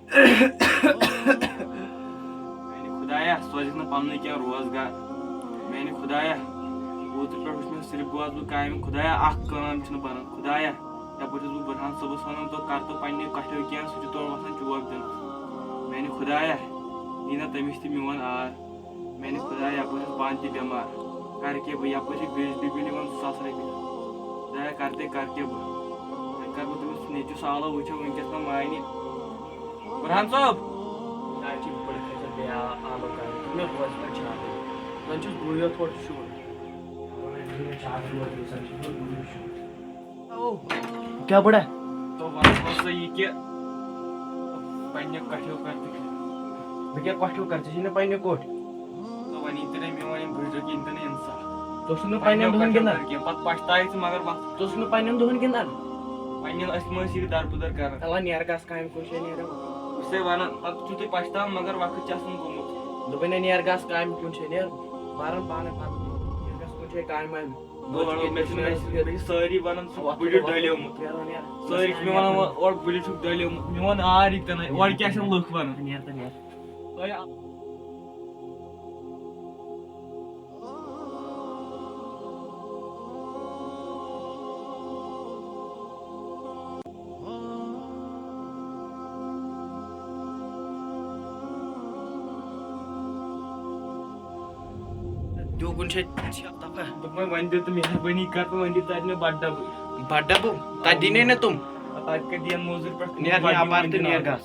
मैंने खुदाया सोच न पन्न क्या रोजगार मैंने खुदाया ओतर पे मे सिर्फ बोज बह काम खुदाया काम बन खुदाया यपर बह बुरहान सबस वन तो कर तो पे कठो क्या सह तौर वसान चोक दिन मैंने खुदाया यी ना तमिश मोन आर मैंने खुदाया यपर पान बेमार कर के बह यपर बिजली बिल 2,000 रपये खुदाया करते कर के बह कर बह तमिस नेचु सालो वो वनकस ना मानी बुरहान साहब क्या बड़ा तो वन यह कि पे कठो कर बह क्या कठो कर पे कोट तो वन ये मोन बुजुर्ग इन इंसाफ तुस पे दुहन गिंदान पे पछताए मगर बस तुस पे दुहन गिंदान पे दरबुदर कर अल्लाह नेर गस काम कुछ नेर उसे वन पे तुम पछतान मगर वक्त गोमुत दोपन नेर गस काम कुछ नेर मारन पान कुछ काम सारी वन बुढ़ डलियोमुत सारी वन और बुढ़ डलियोमुत मोन आर और क्या लुक वन जो कुछ वन दे तो मेहरबानी कर तो वन दे मे बड़ डब्बू तदीने न तुम दियन मजूर पे नेर अपार तो नेर गस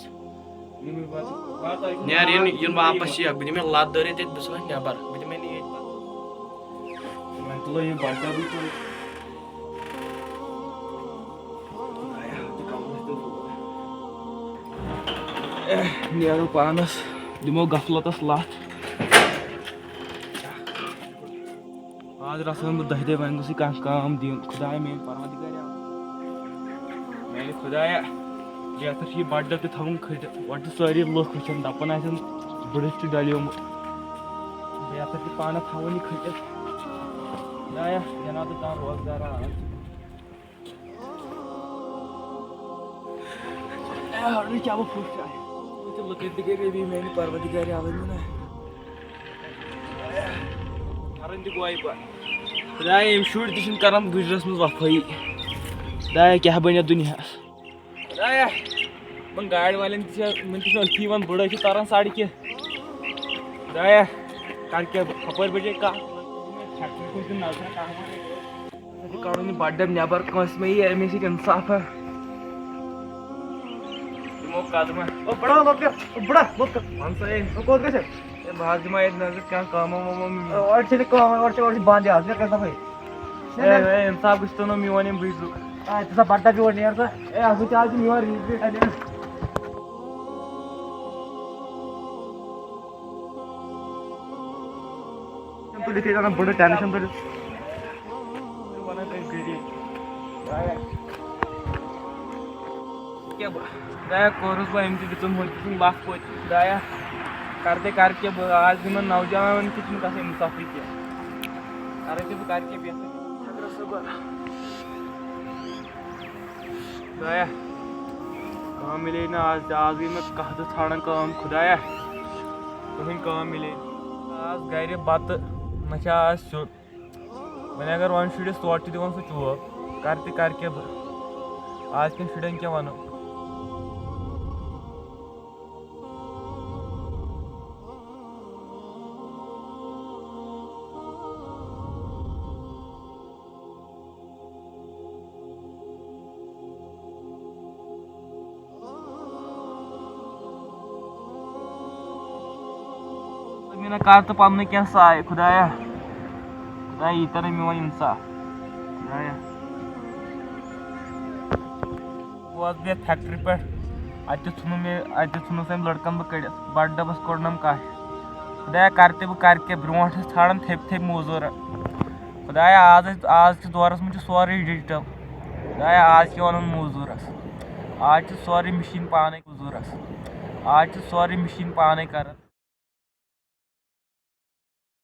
नेर इन वापस बह दिन लत दरित बस नबर बह दिन तुलो ये बड़ नेरो पानस दिमो गफलतस लत आज रसन बह 10 वन गुस काम दिन खुदाया मेन परवदिगार मैंने खुदाया बेहतर यह बड़ डब थवन खट वट सारी लुक वचन दपन बुढ़स डलियोमुत बेहतर पान थवन यह खटित खुदाया जना तो तान रोजगार क्या वो फुट जाए लुक भी मेन परवदिगार आलमीन करन गुआई खुदाया यम शुर तक गुजरस मज वफाई खुदाया क्या बनिया दुनिया खुदाया मन गाड़ वाले अल्फी वन बुढ़ तारान सड़क खुदाया कर क्या खपर बजे कह नजर कड़न बड़ नबर कंस में अमे इंसाफ दिमो कदम बड़ा बड़ा बह दिमा नजर क्या काम बंद इंसाफ गो तो मोन बुजुर्ग बड़ा प्योर नेर मोर तुलित बुढ़ टेंशन तुलित खुदाया कोरस बह अम तुम लख पोत खुदाया करते करके आज दिन नौजवान की इंसाफी क्या करते बह करके खुदाया काम मिले ना आज गई मैं कह ाड़न काम खुदाया कहीं काम मिले आज गर बत ना आज सुन वन अगर वन शुरस तोड़ दिवान सह चोक करते करके आज कन शुरन क्या वनो ना कर तो पन्न क्या साय खुदाया खुदाया यीतन मोन इंसाफ खुदाया वोस बह फैक्ट्री पे अुनस अम लड़कन बह कड़ित बड़ डबस कोड़नम कश खुदाया करते बह करके ब्रोट ाड़न थप थप मजूर खुदाया आज दौरस में सोरे डिजिटल खुदाया आज क्या वन मजूरस आज सोरे मशीन पाने मजूरस आज सोरे मशीन पाने कर